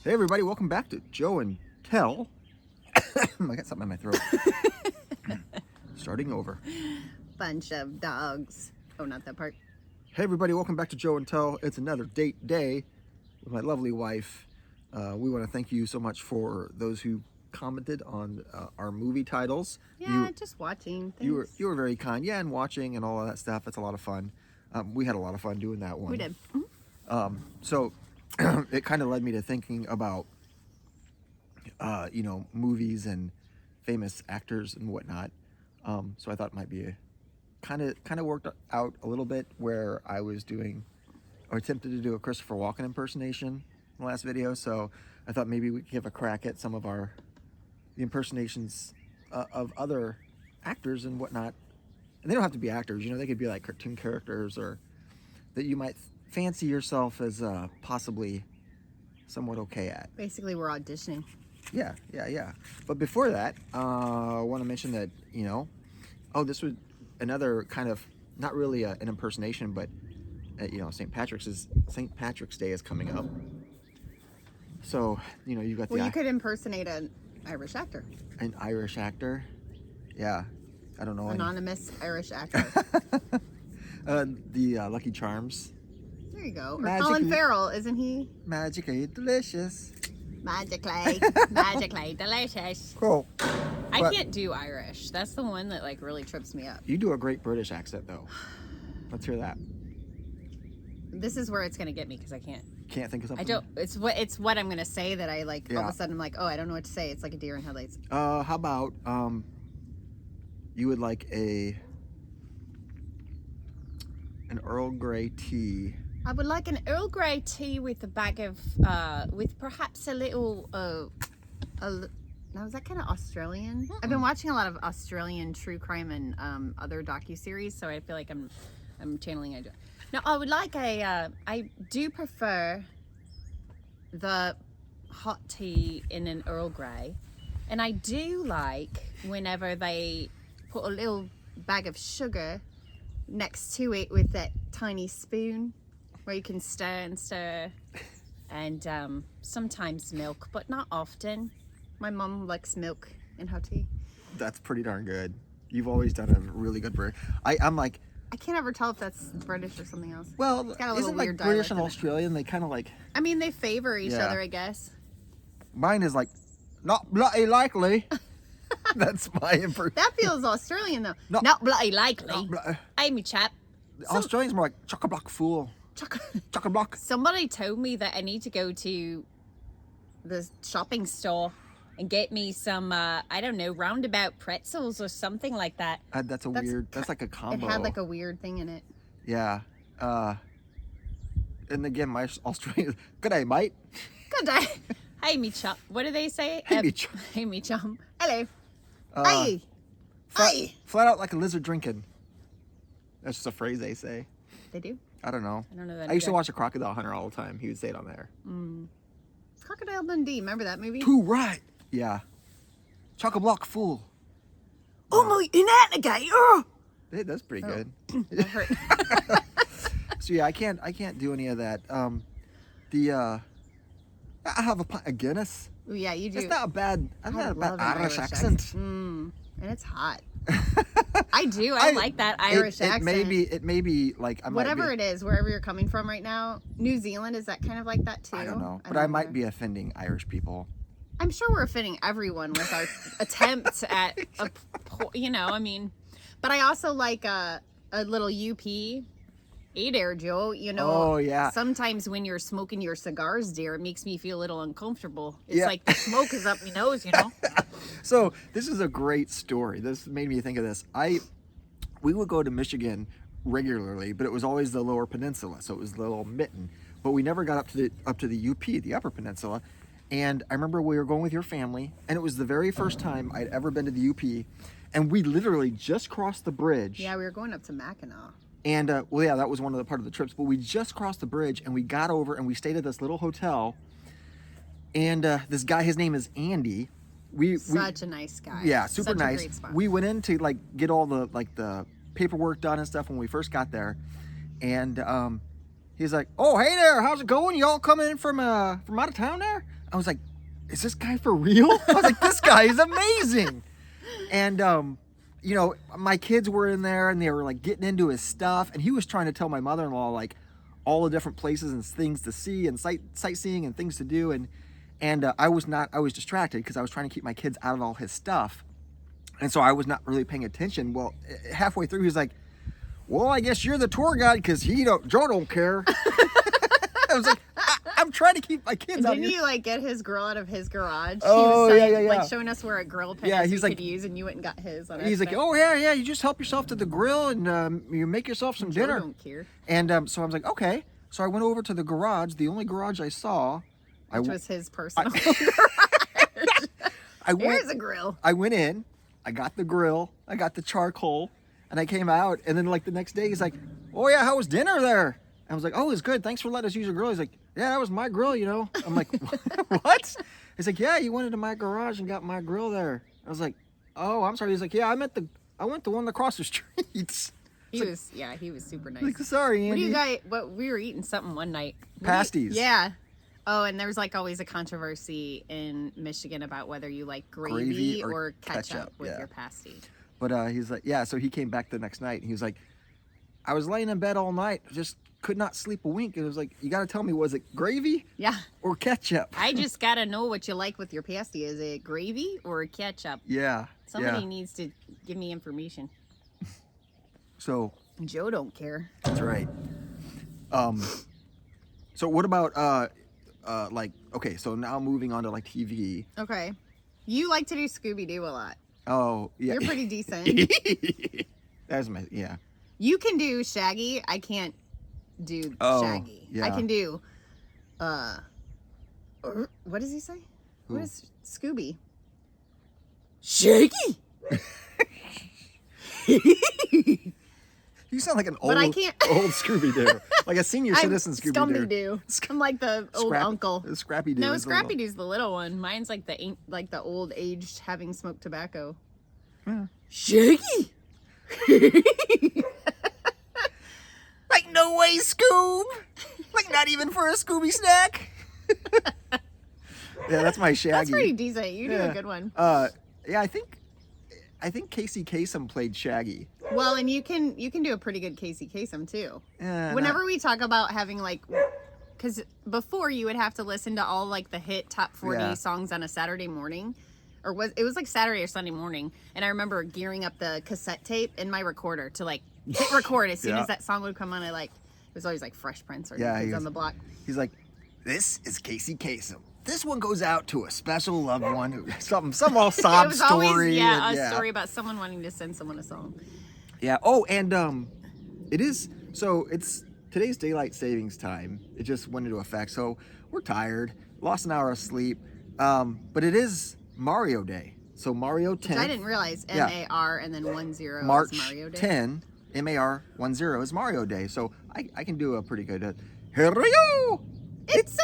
Hey everybody, welcome back to Joe and Tell. I got something in my throat. Starting over. Bunch of dogs. Oh, not that part. Hey everybody, welcome back to Joe and Tell. It's another date day with my lovely wife. We want to thank you so much for those who commented on our movie titles. Yeah, just watching. Thanks. You were very kind. Yeah, and watching and all of that stuff. It's a lot of fun. We had a lot of fun doing that one. We did. So it kind of led me to thinking about, movies and famous actors and whatnot. So I thought it might be kind of worked out a little bit where I was doing or attempted to do a Christopher Walken impersonation in the last video. So I thought maybe we could give a crack at some of the impersonations of other actors and whatnot. And they don't have to be actors, they could be like cartoon characters or that you might fancy yourself as possibly somewhat okay at. Basically, we're auditioning. Yeah. But before that, I want to mention that, this was another kind of, not really an impersonation, but, St. Patrick's Day is coming up. So, you've got you could impersonate an Irish actor. An Irish actor? Yeah. I don't know. Anonymous Irish actor. The Lucky Charms. There you go. Or Colin Farrell, isn't he? Magically delicious. Magically delicious. Cool. I can't do Irish. That's the one that really trips me up. You do a great British accent though. Let's hear that. This is where it's gonna get me because I can't think of something. I don't. It's what I'm gonna say that I all of a sudden I'm like, oh, I don't know what to say. It's like a deer in headlights. How about you would like an Earl Grey tea. I would like an Earl Grey tea with a bag of, with perhaps a little, now is that kind of Australian? I've been watching a lot of Australian true crime and other docuseries, so I feel like I'm channeling it. Now, I would like I do prefer the hot tea in an Earl Grey, and I do like whenever they put a little bag of sugar next to it with that tiny spoon where you can stir and stir, and sometimes milk, but not often. My mom likes milk in her tea. That's pretty darn good. You've always done a really good British. I'm like, I can't ever tell if that's British or something else. Well, it's got a little isn't weird like British and Australian? They kind of like. I mean, they favor each other, I guess. Mine is like, not bloody likely. That's my impression. That feels Australian though. Not bloody likely. Hey, me chap. Australians more like chock-a-block fool. Chock-a-block. Somebody told me that I need to go to the shopping store and get me some, I don't know, roundabout pretzels or something like that. That's weird. That's like a combo. It had like a weird thing in it. Yeah. And again, my Australian. Good day, mate. Good day. Hey, me chum. What do they say? Hey, me chum. Hey, me chum. Hello. Hey. Flat out like a lizard drinking. That's just a phrase they say. They do? I don't know. I don't know that. I used to watch a Crocodile Hunter all the time. He would say it on there. Crocodile Dundee. Remember that movie? Too right. Yeah. Chock-a-block fool. Oh my, in that again. Oh. Hey, that's pretty good. That hurt. So yeah, I can't do any of that. I have a pint of Guinness. Ooh, yeah, you do. It's not a bad. I have a bad Irish accent. And it's hot. I do. I like that Irish accent. It may be like whatever it is, wherever you're coming from right now. New Zealand, is that kind of like that too? I don't know, but I might be offending Irish people. I'm sure we're offending everyone with our attempts at I mean, but I also like a little UP. Hey there, Joe. Oh, yeah. Sometimes when you're smoking your cigars, dear, it makes me feel a little uncomfortable. It's like the smoke is up my nose, So this is a great story. This made me think of this. We would go to Michigan regularly, but it was always the Lower Peninsula, so it was the little mitten. But we never got up to the UP, the Upper Peninsula. And I remember we were going with your family, and it was the very first time I'd ever been to the UP, and we literally just crossed the bridge. Yeah, we were going up to Mackinac. And, that was one of the part of the trips. But we just crossed the bridge, and we got over, and we stayed at this little hotel. And this guy, his name is Andy. Such a nice guy. Yeah, super Such nice. A great spot. We went in to, get all the paperwork done and stuff when we first got there. And he's like, "Oh, hey there, how's it going? Y'all coming in from out of town there?" I was like, is this guy for real? I was like, this guy is amazing. And, you know, my kids were in there and they were like getting into his stuff. And he was trying to tell my mother-in-law like all the different places and things to see and sightseeing and things to do. And I was distracted because I was trying to keep my kids out of all his stuff. And so I was not really paying attention. Well, halfway through, he was like, well, I guess you're the tour guide because Joe don't care. I was like, I'm trying to keep my kids out of here. Didn't you like get his grill out of his garage? Oh, he was yeah. like showing us where a grill pit is we could use, and you went and got his. He's like, oh yeah, you just help yourself to the grill and you make yourself some dinner. I don't care. And so I was like, okay. So I went over to the garage, the only garage I saw. Which was his personal garage. Here's a grill. I went in, I got the grill, I got the charcoal, and I came out, and then like the next day he's like, oh yeah, how was dinner there? I was like, oh, it's good. Thanks for letting us use your grill. He's like, yeah, that was my grill, you know. I'm like, what? He's like, yeah, you went into my garage and got my grill there. I was like, oh, I'm sorry. He's like, yeah, I went the one across the street. He was super nice. Like, sorry, Andy. We were eating something one night. Pasties. Yeah. Oh, and there's like always a controversy in Michigan about whether you like gravy or ketchup with your pasty. But he's like, yeah, so he came back the next night and he was like, I was laying in bed all night, just could not sleep a wink. And it was like, you got to tell me, was it gravy? Yeah. Or ketchup? I just got to know what you like with your pasty. Is it gravy or ketchup? Yeah. Somebody needs to give me information. So. Joe don't care. That's right. So what about, like, okay, so now moving on to like TV. Okay. You like to do Scooby Doo a lot. Oh, yeah. You're pretty decent. That's my, yeah. You can do Shaggy. I can't do Shaggy. Yeah. I can do, what does he say? Who? What is Scooby? Shaggy! You sound like an old Scooby Doo, like a senior citizen Scooby Doo. I'm like the old uncle. Scrappy Doo. No, Scrappy Doo's the little one. Mine's like the old aged having smoked tobacco. Yeah. Shaggy. Like no way, Scoob. Like not even for a Scooby snack. Yeah, that's my Shaggy. That's pretty decent. You do a good one. Yeah, I think Casey Kasem played Shaggy. Well, and you can do a pretty good Casey Kasem too. Whenever we talk about having like, because before you would have to listen to all like the hit top 40 songs on a Saturday morning, it was like Saturday or Sunday morning, and I remember gearing up the cassette tape in my recorder to like hit record as soon as that song would come on. It was always like Fresh Prince or Kids on the Block. He's like, this is Casey Kasem. This one goes out to a special loved one who some all sob story. Always, a story about someone wanting to send someone a song. Yeah. Oh, and it's today's daylight savings time. It just went into effect, so we're tired. Lost an hour of sleep. But it is Mario Day. So Mario 10. Which I didn't realize MAR and then 10 is Mario Day. 10 MAR 10 is Mario Day. So I can do a pretty good. Here we go. It's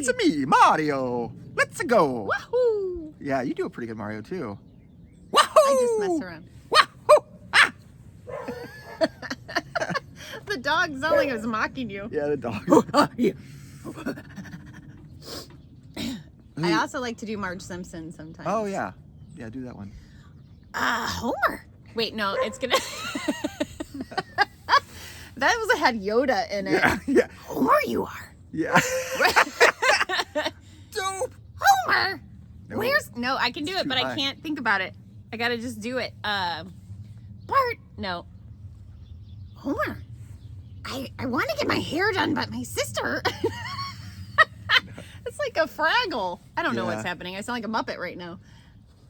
a me, Mario. Let's go. Wahoo! Yeah, you do a pretty good Mario too. Wahoo! I just mess around. Wahoo! Ah! The dog sounded like it was mocking you. Yeah, the dog. I also like to do Marge Simpson sometimes. Oh yeah, do that one. Homer. Wait, no, it's gonna. That had Yoda in it. Yeah. Homer, you are. Yeah. Dope. Homer. No. No, I can do it, but I can't think about it. I gotta just do it. Bart. No. Homer. I want to get my hair done, but my sister. It's like a Fraggle. I don't know what's happening. I sound like a Muppet right now.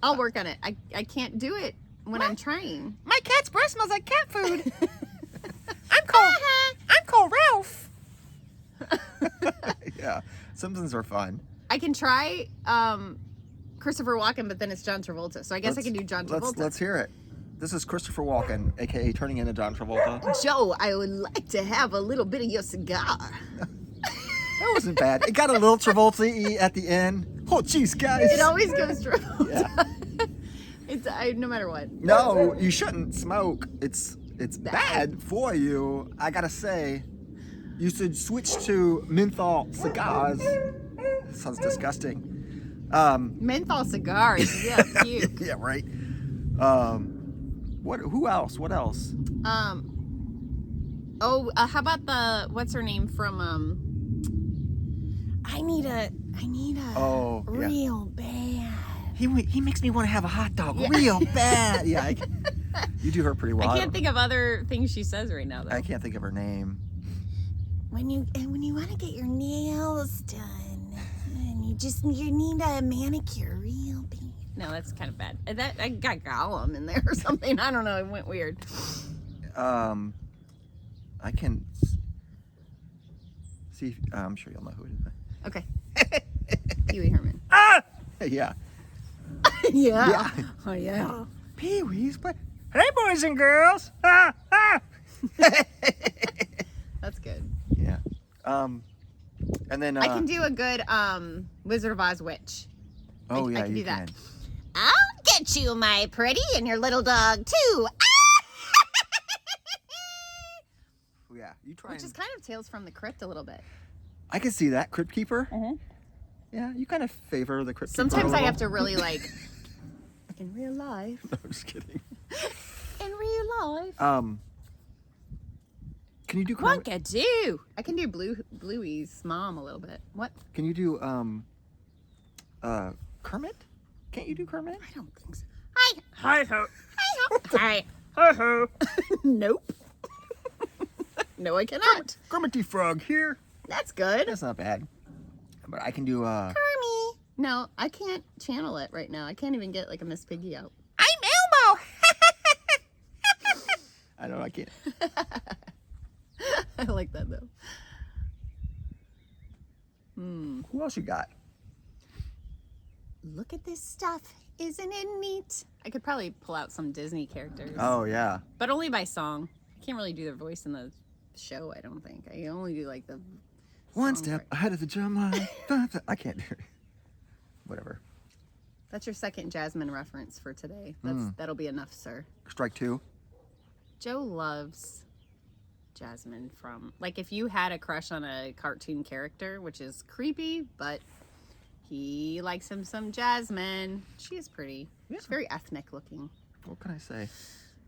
I'll work on it. I can't do it when I'm trying. My cat's breath smells like cat food. I'm called Ralph. Yeah, Simpsons are fun. I can try Christopher Walken, but then it's John Travolta. So I guess I can do John Travolta. Let's hear it. This is Christopher Walken, aka turning into John Travolta. Joe, I would like to have a little bit of your cigar. That wasn't bad. It got a little Travolta-y at the end. Oh, jeez, guys. It always goes Travolta. Yeah. It's no matter what. No, you shouldn't smoke. It's bad for you. I gotta say, you should switch to menthol cigars. Sounds disgusting. Menthol cigars. Yeah, puke. Yeah, right. Who else? What else? How about what's her name from I need a Oh, yeah. real bad. He makes me want to have a hot dog Yeah. real bad. Yeah, you do her pretty well. I can't think of other things she says right now though. I can't think of her name. When you want to get your nails done, and you need a manicure real bad. No, that's kind of bad. That I got Gollum in there or something. I don't know. It went weird. I can see. I'm sure you'll know who it is. Okay. Pee-wee Herman. Ah! Yeah. Yeah. Yeah. Oh yeah. Pee-wee's, but hey, boys and girls. That's good. Yeah. And then I can do a good Wizard of Oz witch. Oh I yeah, can you do that. can. I'll get you, my pretty, and your little dog too. Yeah, you try. Which is kind of Tales from the Crypt a little bit. I can see that Crypt Keeper. Mm-hmm. Yeah, you kind of favor the Crypt Keeper. Sometimes a I have little. to really like in real life. No, I'm just kidding. In real life. Can you do What Kermit? can do? I can do Bluey's mom a little bit. What? Can you do Kermit? Can't you do Kermit? I don't think so. Hi. Hi ho. Hi. Hi ho. Nope. No, I cannot. Kermit the Frog here. That's good. That's not bad. But I can do Kermie. No, I can't channel it right now. I can't even get like a Miss Piggy out. I'm Elmo. I don't know, I can't. I like that though. Who else you got? Look at this stuff. Isn't it neat? I could probably pull out some Disney characters. Oh yeah. But only by song. I can't really do their voice in the show, I don't think. I only do like the One song step part. ahead of the drum line. I can't do it. Whatever. That's your second Jasmine reference for today. That'll be enough, sir. Strike two. Joe loves Jasmine from like if you had a crush on a cartoon character, which is creepy, but he likes him some Jasmine. She is pretty. She's very ethnic looking. What can I say?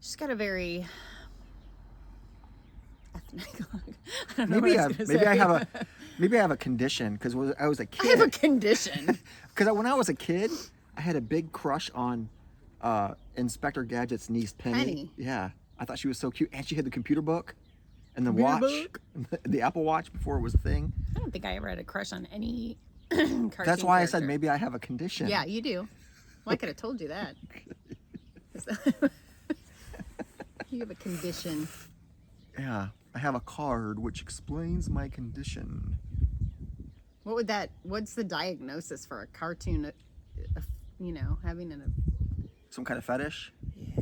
She's got a very ethnic look. I don't know Maybe what I was gonna maybe say. I have a condition because I was a kid. I have a condition. Because when I was a kid, I had a big crush on Inspector Gadget's niece, Penny. Penny. Yeah, I thought she was so cute, and she had the computer book and the Computer watch, the Apple Watch before it was a thing. I don't think I ever had a crush on any cartoon That's why I said character. maybe I have a condition. Yeah, you do. Well, I could have told you that. You have a condition. Yeah, I have a card which explains my condition. What's the diagnosis for a cartoon, having Some kind of fetish. Yeah.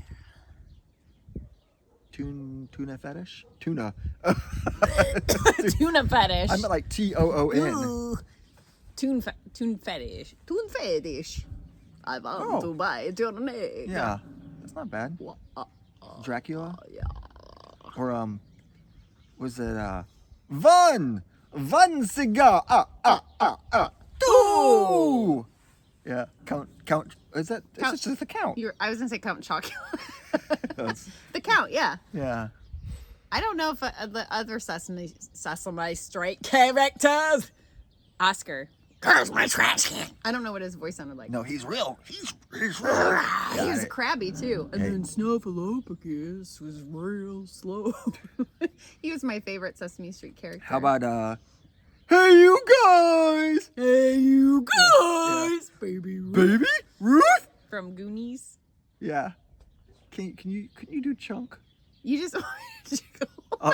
Tuna fetish. Tuna. tuna fetish? I meant like TOON. Ooh. Toon fetish. Toon fetish. I want to buy a tuna. Yeah, that's not bad. Dracula. Yeah. Or was it one cigar two? Yeah, count. Is that? Count. It's just the count. I was gonna say Count Chocula. That's- The Count, yeah. yeah. I don't know if the other Sesame Street characters. Oscar. Where's my trash can? I don't know what his voice sounded like. No, he's real. He's real. He was crabby too. And Hey. then Snuffleupagus was real slow. He was my favorite Sesame Street character. How about hey you guys, Hey you guys, baby Ruth. baby Ruth? From Goonies? Yeah. Can you do Chunk? You just Oh,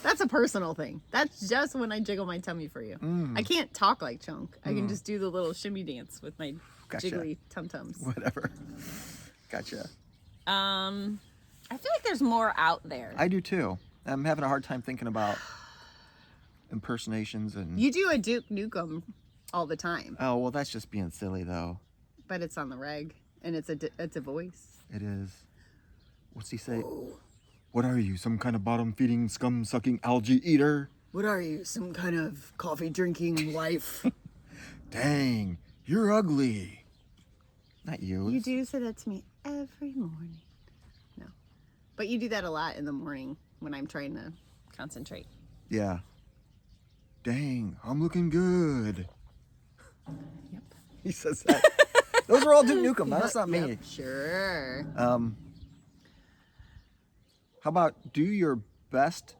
That's a personal thing. That's just when I jiggle my tummy for you. I can't talk like Chunk. I can just do the little shimmy dance with my Gotcha. jiggly tum-tums. whatever. Gotcha. I feel like there's more out there. I do too. I'm having a hard time thinking about impersonations and. You do a Duke Nukem all the time, Oh well, that's just being silly though. but it's on the reg, and it's a voice. It is. What's he say? What are you, some kind of bottom-feeding, scum-sucking algae eater? What are you, some kind of coffee drinking wife? Dang, you're ugly. Not you. You do say that to me every morning. No. But you do that a lot in the morning when I'm trying to concentrate. Yeah. Dang, I'm looking good. Yep. He says that. Those are all Duke Nukem. That's not me. Yep, sure. How about do your best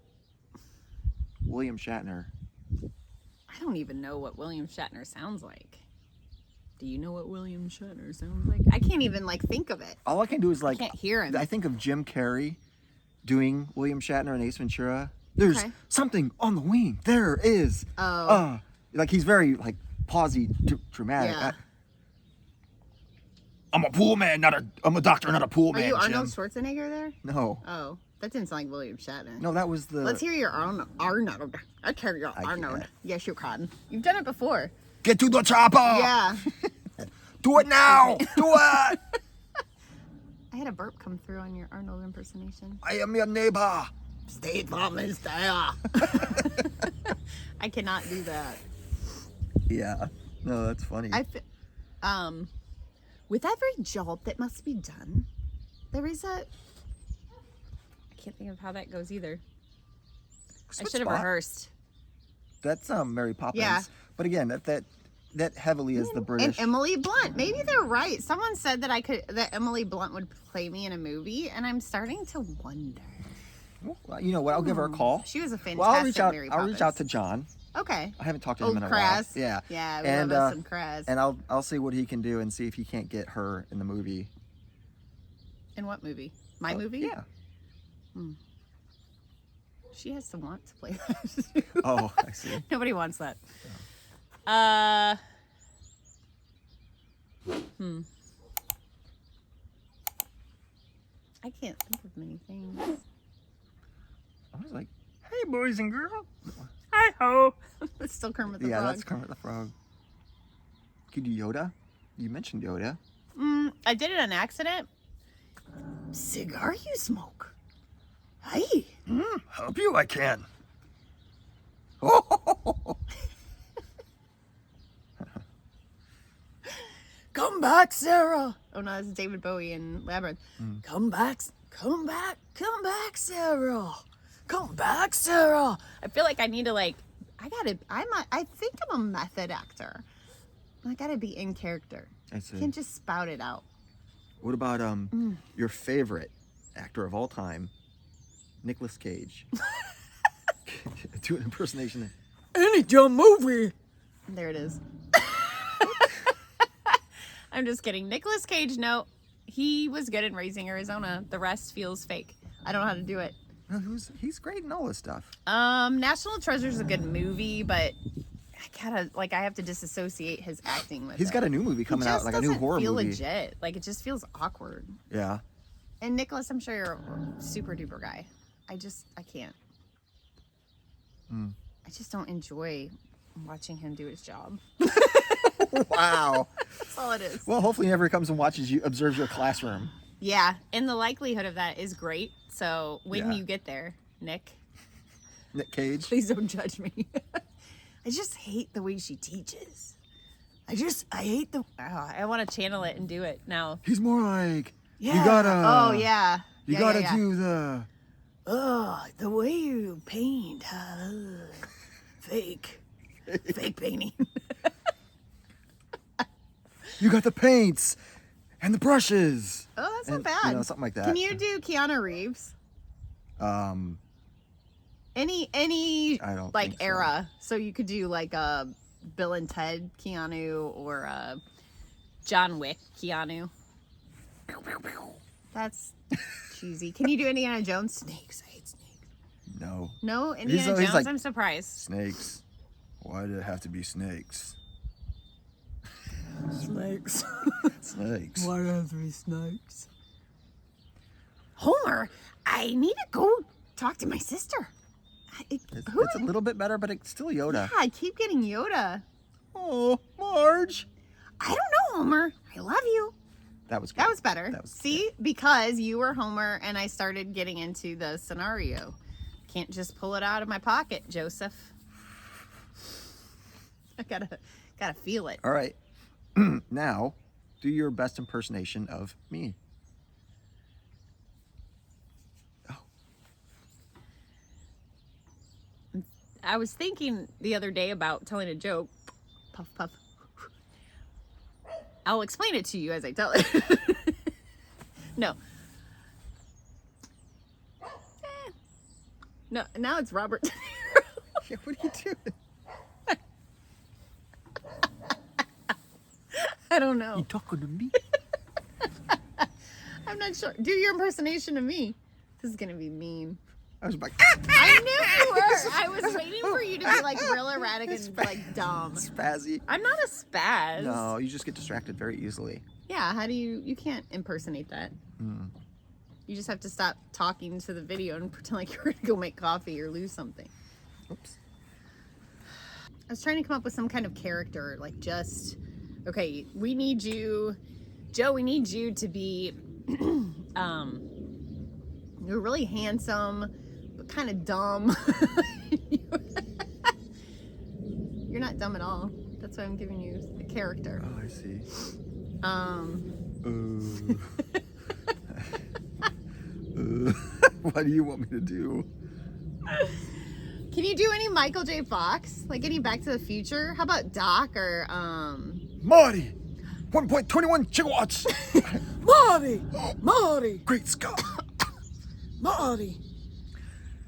William Shatner? I don't even know what William Shatner sounds like. Do you know what William Shatner sounds like? I can't even like think of it. All I can do is like can't hear him. I think of Jim Carrey doing William Shatner and Ace Ventura. There's Okay. something on the wing. There is. Oh. Like he's very like pausey, dramatic. Yeah. I'm a pool man, I'm a doctor, not a pool Are man. you Arnold Jim. Schwarzenegger there? No, Oh, that didn't sound like William Shatner. no, that was the. Let's hear your Arnold. I carry your I Arnold. can't. Yes, you can. You've done it before. Get to the chopper. Yeah. Do it now. Do it. I had a burp come through on your Arnold impersonation. I am your neighbor. State Farm is there. I cannot do that. Yeah. No, that's funny. With every job that must be done, there is a. I can't think of how that goes either. Switch I should have spot. rehearsed. That's Mary Poppins. Yeah. But again, that heavily is the British. And Emily Blunt. Maybe they're right. Someone said that Emily Blunt would play me in a movie, and I'm starting to wonder. Well, you know what? I'll give her a call. She was a fantastic Well, I'll reach out. Mary I'll reach out Poppins. to John. Okay. I haven't talked to Oh, him in a Kraz. while. Yeah. Yeah, we and, love us some Kraz. And I'll see what he can do and see if he can't get her in the movie. In what movie? My movie? Yeah. She has to want to play that. Oh, I see. Nobody wants that. I can't think of many things. I was like, hey, boys and girls. Hi ho. It's still Kermit the Yeah, Frog. that's Kermit the Frog. Could you Yoda? You mentioned Yoda. I did it on accident. Cigar you smoke? Hey. Help you, I can. Oh, Come back, Sarah. Oh no, that's David Bowie in Labyrinth. Come back, Sarah. Come back, Sarah. I feel like I need to I think I'm a method actor. I gotta be in character. I see. I can't just spout it out. What about your favorite actor of all time, Nicolas Cage? Do an impersonation. Any dumb movie. There it is. I'm just kidding. Nicolas Cage, no. He was good in Raising Arizona. The rest feels fake. I don't know how to do it. No, he's great in all this stuff. National Treasure's a good movie, but I have to disassociate his acting with He's it. got a new movie coming out, like a new horror feel movie. legit. Like it just feels awkward. Yeah. And Nicholas, I'm sure you're a super duper guy. I can't. I just don't enjoy watching him do his job. Wow. That's all it is. Well, hopefully he never comes and observes your classroom. Yeah, and the likelihood of that is great. So when Yeah. you get there, Nick, Nick Cage. please don't judge me. I just hate the way she teaches. I hate I want to channel it and do it now. He's more like, Yeah. you gotta. Oh yeah. You Yeah, gotta yeah, yeah. do the. Oh, the way you paint. Fake painting. You got the paints and the brushes. Oh, that's not And, bad. you know, something like that. Can you do Keanu Reeves? Any I don't like think so. era? So you could do like Bill and Ted Keanu or John Wick Keanu. That's cheesy. Can you do Indiana Jones? Snakes. I hate snakes. No. No, Indiana he's Jones. like- I'm surprised. Snakes. Why did it have to be snakes? Snakes. Snakes. Why are there snakes? Homer, I need to go talk to my sister. It's a little bit better, but it's still Yoda. Yeah, I keep getting Yoda. Oh, Marge. I don't know, Homer. I love you. That was good. That was better. That was See, because you were Homer and I started getting into the scenario. Can't just pull it out of my pocket, Joseph. I gotta Gotta feel it. All right. Now, do your best impersonation of me. I was thinking the other day about telling a joke. Puff, puff. I'll explain it to you as I tell it. No. No, now it's Robert. Yeah, what are you doing? I don't know. You talking to me? I'm not sure. Do your impersonation of me. This is gonna be mean. I was like, I knew you were. I was waiting for you to be like real erratic and like dumb. spazzy. I'm not a spaz. No, you just get distracted very easily. Yeah, how do you can't impersonate that. You just have to stop talking to the video and pretend like you're gonna go make coffee or lose something. Oops. I was trying to come up with some kind of character, like just, okay, we need you, Joe, we need you to be, you're really handsome, but kind of dumb. You're not dumb at all. That's why I'm giving you the character. Oh, I see. What do you want me to do? Can you do any Michael J. Fox? Like any Back to the Future? How about Doc or Marty! 1.21 gigawatts! Marty! Great Scott! Marty!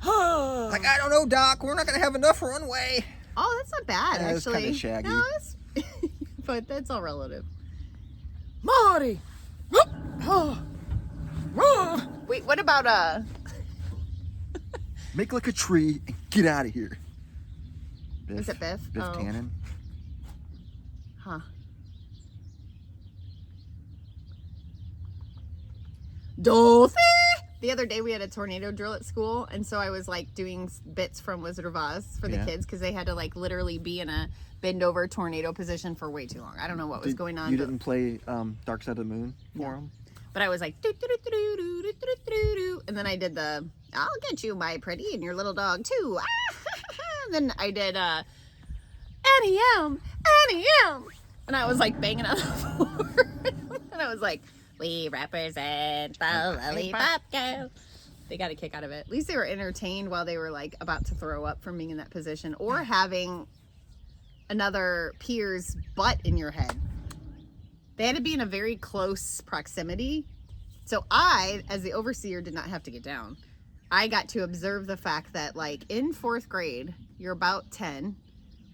Like, I don't know, Doc. We're not going to have enough runway. Oh, that's not bad, Yeah, it's actually. kinda Shaggy. No, it's but that's all relative. Marty! Wait, what about Make like a tree and get out of here. Biff. Is it Biff? Biff Oh. Tannen. Huh. Dorothy! The other day we had a tornado drill at school, and so I was like doing bits from Wizard of Oz for the Yeah. kids because they had to like literally be in a bend over tornado position for way too long. I don't know what was going on. You but- didn't play Dark Side of the Moon for him? But I was like, doo, doo, doo, doo, doo, doo, doo, doo, doo. And then I did the, I'll get you, my pretty, and your little dog too. And then I did Annie M, Annie M. And I was like banging on the floor. And I was like, we represent the Lollipop Girl. They got a kick out of it. At least they were entertained while they were like about to throw up from being in that position or having another peer's butt in your head. They had to be in a very close proximity. So I, as the overseer, did not have to get down. I got to observe the fact that, like, in 4th grade, you're about 10.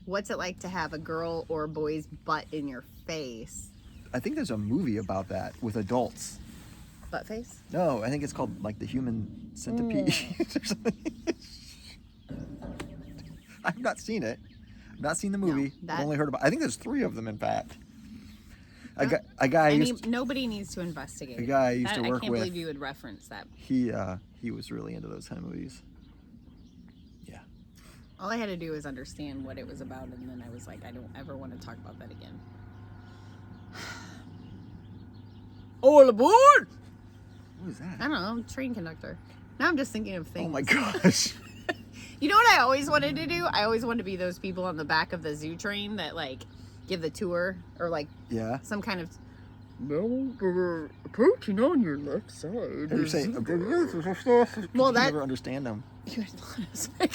What's it like to have a girl or a boy's butt in your face? I think there's a movie about that with adults. Butt face? No, I think it's called like The Human Centipede or something. I've not seen it. I've not seen the movie. that- I've only heard about. I think there's 3 of them, in fact. A guy used Nobody needs to investigate. a guy I used to I work can't with. believe you would reference that. He was really into those kind of movies. Yeah. All I had to do was understand what it was about, and then I was like, I don't ever want to talk about that again. All aboard! What was that? I don't know, train conductor. Now I'm just thinking of things. Oh my gosh. You know what I always wanted to do? I always wanted to be those people on the back of the zoo train that like give the tour or like Yeah. some kind of. No, approaching on your left side. You're saying. Well, that- never understand them. or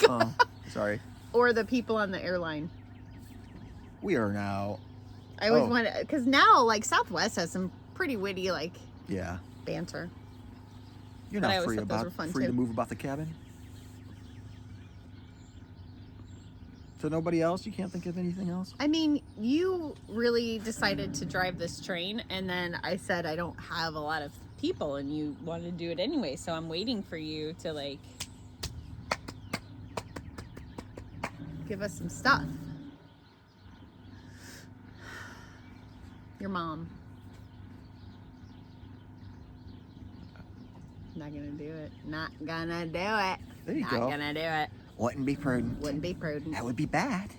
Oh, sorry. the people on the airline. We are now. I always Oh. wanted because now like Southwest has some pretty witty like Yeah. banter. You're But I not always free thought those about were fun, free to too. move about the cabin. So nobody else? You can't think of anything else? I mean, you really decided to drive this train, and then I said I don't have a lot of people, and you wanted to do it anyway. So I'm waiting for you to like give us some stuff. Your mom. Not gonna do it. Not gonna do it. There you Not go. gonna do it. Wouldn't be prudent. Wouldn't be prudent. That would be bad.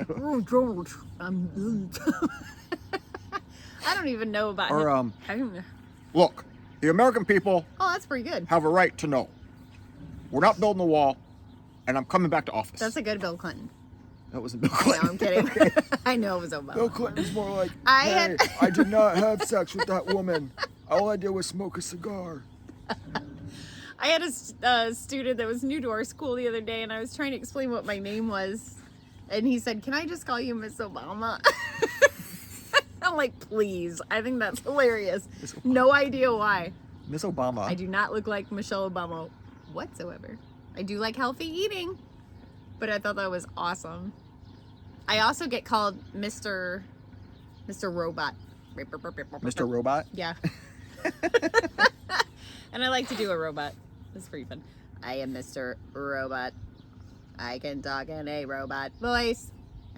Oh, George. I don't even know about Or him. I don't know. look, the American people Oh, that's pretty good. have a right to know. We're not building a wall, and I'm coming back to office. That's a good Bill Clinton. That wasn't Bill No, Clinton. I'm kidding. I know it was Obama. Bill Clinton's more like, I hey, had- I did not have sex with that woman. All I did was smoke a cigar. I had a student that was new to our school the other day, and I was trying to explain what my name was. And he said, "Can I just call you Miss Obama?" I'm like, please. I think that's hilarious. Miss Obama. No idea why. Miss Obama. I do not look like Michelle Obama whatsoever. I do like healthy eating, but I thought that was awesome. I also get called Mr. Robot. Mr. Robot. Yeah. And I like to do a robot. It's pretty fun. I am Mr. Robot. I can talk in a robot voice.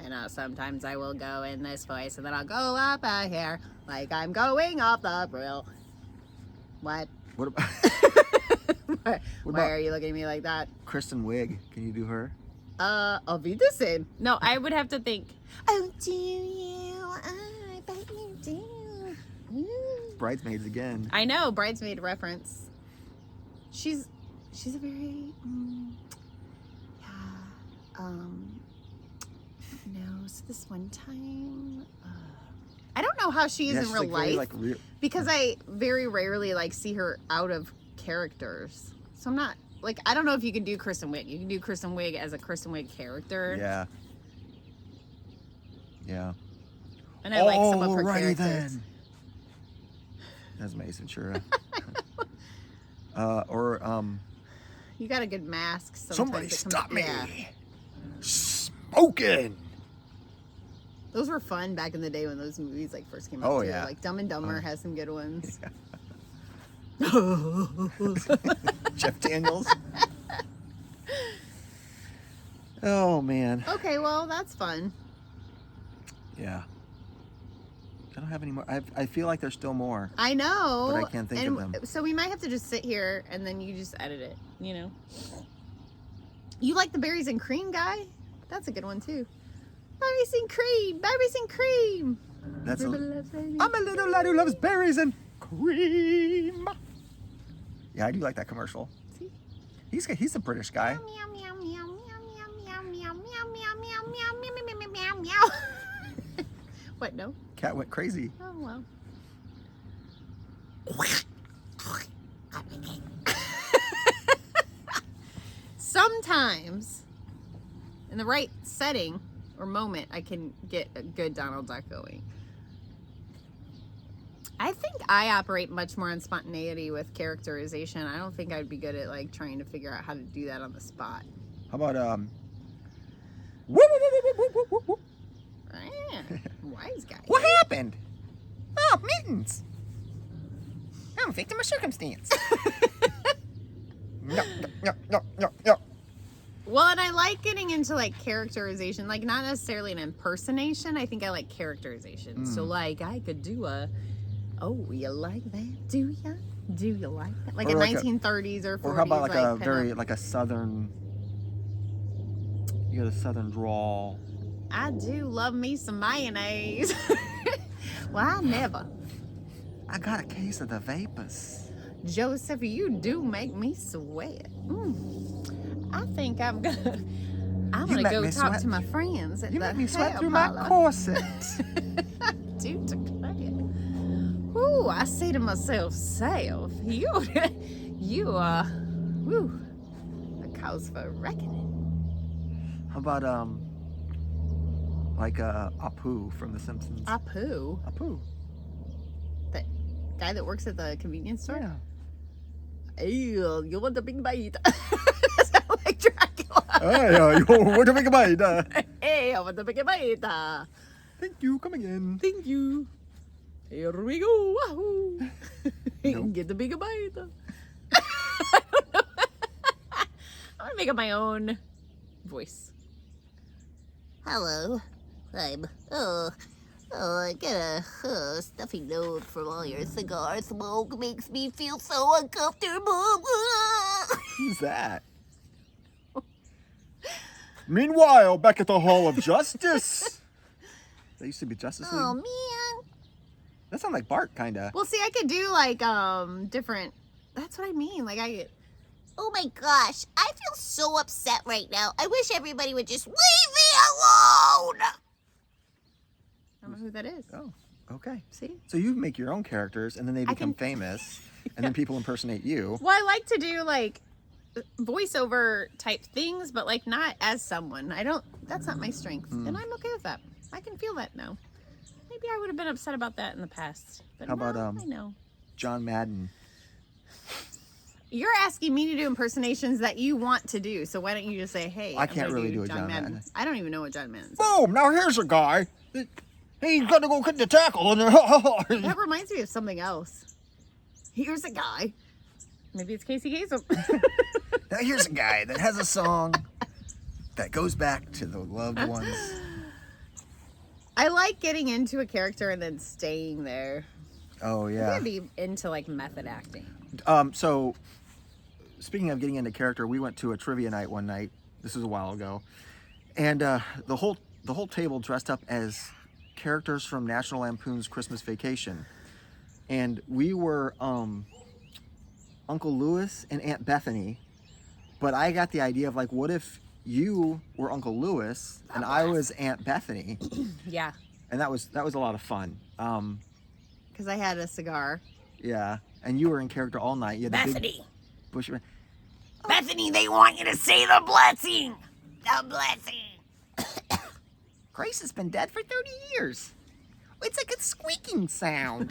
And sometimes I will go in this voice, and then I'll go up here like I'm going off the grill. What? What about Why about- are you looking at me like that? Kristen Wiig? Can you do her? Auf Wiedersehen. No, I would have to think. Oh, do you? I bet you do. Bridesmaids again. I know, bridesmaid reference. She's a very no. So this one time, I don't know how she is Yeah, in she's, real like, life very, like, real. because I very rarely like see her out of characters. So I'm not like, I don't know if you can do Kristen Wiig. You can do Kristen Wiig as a Kristen Wiig character. Yeah. Yeah. And I like some of her Alrighty characters. then. That's Mason Ventura. Or You got a good mask. Sometimes somebody it comes- stop me. Yeah. Smoking. Those were fun back in the day when those movies like first came out. Oh, too. yeah. Like Dumb and Dumber has some good ones. Jeff Daniels. Oh man. Okay, well that's fun. Yeah. I don't have any more. I feel like there's still more. I know. But I can't think of them. So we might have to just sit here and then you just edit it, you know? You like the berries and cream guy? That's a good one too. Berries and cream! Berries and cream! That's Everybody loves berries. I'm a little lad who loves berries and cream. Yeah, I do like that commercial. See? He's a British guy. Meow, meow, meow, meow, meow, meow, meow, meow, meow, meow, meow, meow, meow, meow, meow. What, no? Cat went crazy. Oh, well. Sometimes, in the right setting or moment, I can get a good Donald Duck going. I think I operate much more on spontaneity with characterization. I don't think I'd be good at like trying to figure out how to do that on the spot. How about woo, woo, woo, woo, woo, woo, woo, woo. Ah, wise guy. What happened? Oh, mittens. I'm a victim of circumstance. No. Well, and I like getting into like characterization, like not necessarily an impersonation. I think I like characterization. So like I could do oh, you like that? Do ya? Do you like that? Like Or a like 1930s or 40s. Or how about like a pinup. very like a southern? You got a southern drawl. I do love me some mayonnaise. Well, I never. I got a case of the vapors. Joseph, you do make me sweat. I think I'm gonna make go me talk sweat. to my friends at You the make me sweat hair through my parlor. corset. Do declare. Ooh, I say to myself, self, you are, woo, a cause for reckoning. How about like Apu from The Simpsons? Apu, Apu. the guy that works at the convenience store. Yeah. Hey, you want the big bite? Sound like Dracula. Hey, you want to make a bite? Hey, I want the big bite. Thank you. Come again. Thank you. Here we go. Wahoo. Nope. Get the bigger bite. I'm gonna make up my own voice. Hello. I get a stuffy note from all your cigar smoke. Makes me feel so uncomfortable. Who's that? Meanwhile, back at the Hall of Justice. That used to be Justice League. Oh man. That sounds like Bart, kinda. Well, see, I could do like different. That's what I mean. Like I get. Oh my gosh, I feel so upset right now. I wish everybody would just leave me alone. I don't know who that is. Oh, okay. See? So you make your own characters, and then they become famous, and then people impersonate you. Well, I like to do like voiceover type things, but like not as someone. That's not my strength, and I'm okay with that. I can feel that now. Maybe I would have been upset about that in the past. But How about I know. John Madden? You're asking me to do impersonations that you want to do, so why don't you just say, "Hey, I can't really do a John Madden." Madden. I don't even know what John Madden is. Boom! Now here's a guy. He's got to go get the tackle. And That reminds me of something else. Here's a guy. Maybe it's Casey Kasem. Now here's a guy that has a song that goes back to the loved ones. I like getting into a character and then staying there. Oh I'd yeah. be into like method acting. So speaking of getting into character, we went to a trivia night one night. This was a while ago, and the whole table dressed up as characters from National Lampoon's Christmas Vacation, and we were Uncle Lewis and Aunt Bethany. But I got the idea of like, what if you were Uncle Lewis and I was Aunt Bethany? Yeah. And that was a lot of fun. Because I had a cigar. Yeah, and you were in character all night. You had the big Bethany. bushy. Bethany, they want you to say the blessing. The blessing. Grace has been dead for 30 years. It's like a squeaking sound.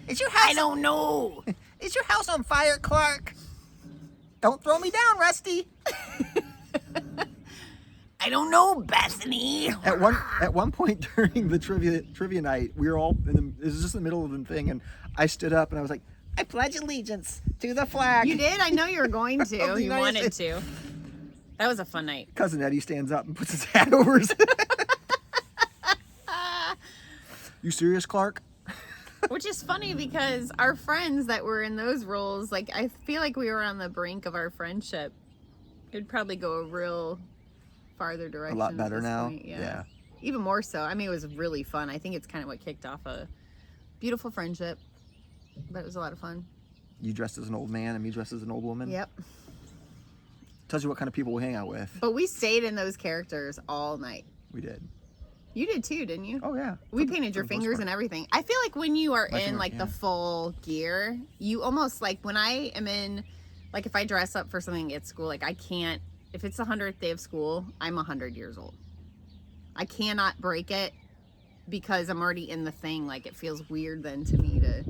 Is your house? I don't know. Is your house on fire, Clark? Don't throw me down, Rusty. I don't know, Bethany. At one point during the trivia night, we were all it was just the middle of the thing, and I stood up and I was like, I pledge allegiance to the flag. You did? I know you were going Of to. the You United wanted States. to. That was a fun night. Cousin Eddie stands up and puts his hat over his You serious, Clark? Which is funny because our friends that were in those roles, like, I feel like we were on the brink of our friendship. It'd probably go a real farther direction. A lot at better this now. point. Yeah. Even more so. I mean, it was really fun. I think it's kind of what kicked off a beautiful friendship. But it was a lot of fun. You dressed as an old man and me dressed as an old woman. Yep. Tells you what kind of people we hang out with. But we stayed in those characters all night. We did. You did too, didn't you? Oh yeah. We painted your for the most fingers part. and everything. I feel like when you are My in finger, like yeah. the full gear, you almost like when I am in, like if I dress up for something at school, like I can't, if it's the 100th day of school, I'm 100 years old. I cannot break it because I'm already in the thing. Like it feels weird then to me to,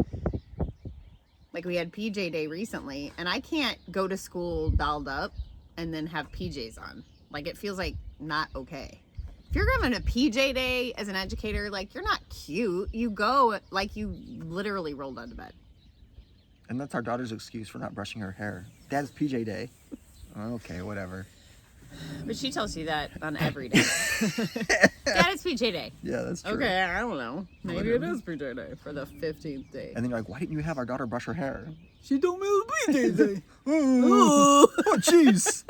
like we had PJ day recently and I can't go to school dolled up and then have PJs on. Like it feels like not okay. If you're having a PJ day as an educator, like you're not cute. You go like you literally rolled onto bed. And that's our daughter's excuse for not brushing her hair. Dad's PJ day. Okay, whatever. But she tells you that on every day. Dad, it's PJ day. Yeah, that's true. Okay, I don't know. Maybe Whatever. it is PJ day for the 15th day. And then you're like, why didn't you have our daughter brush her hair? She told me it was PJ day. Ooh, Oh, jeez.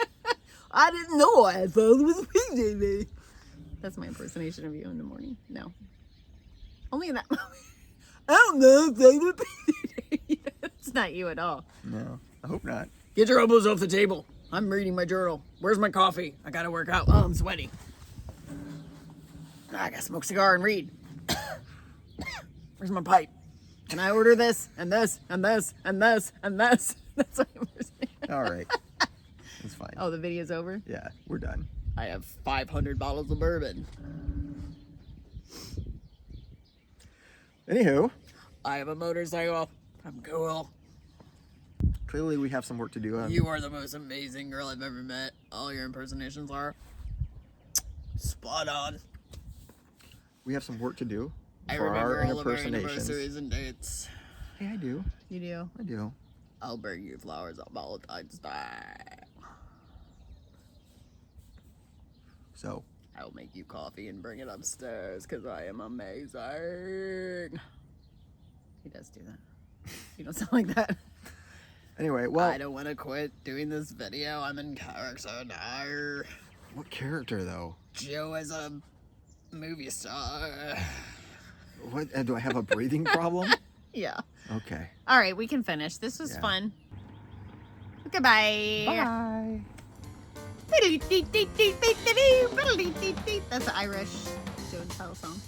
I didn't know. I thought it was PJ day. That's my impersonation of you in the morning. No. Only in that moment. I don't know if they would be. It's not you at all. No, I hope not. Get your elbows off the table. I'm reading my journal. Where's my coffee? I gotta work out. Oh, I'm sweaty. I gotta smoke a cigar and read. Where's my pipe? Can I order this and this and this and this and this? That's what I'm saying. All right. It's fine. Oh, the video's over? Yeah, we're done. I have 500 bottles of bourbon. Anywho, I have a motorcycle. I'm cool. clearly we have some work to do. You are the most amazing girl I've ever met. All your impersonations are spot on. We have some work to do I for our remember all of our impersonations. anniversaries and dates. Hey, I do. You do? I do. I'll bring you flowers on Valentine's Day. So, I'll make you coffee and bring it upstairs because I am amazing. He does do that. You don't sound like that. anyway, well, I don't want to quit doing this video. I'm in character now. what character though? Joe as a movie star. What? Do I have a breathing problem? Yeah. Okay. All right, we can finish. This was Yeah. fun. Goodbye. Bye. That's an Irish show and tell song.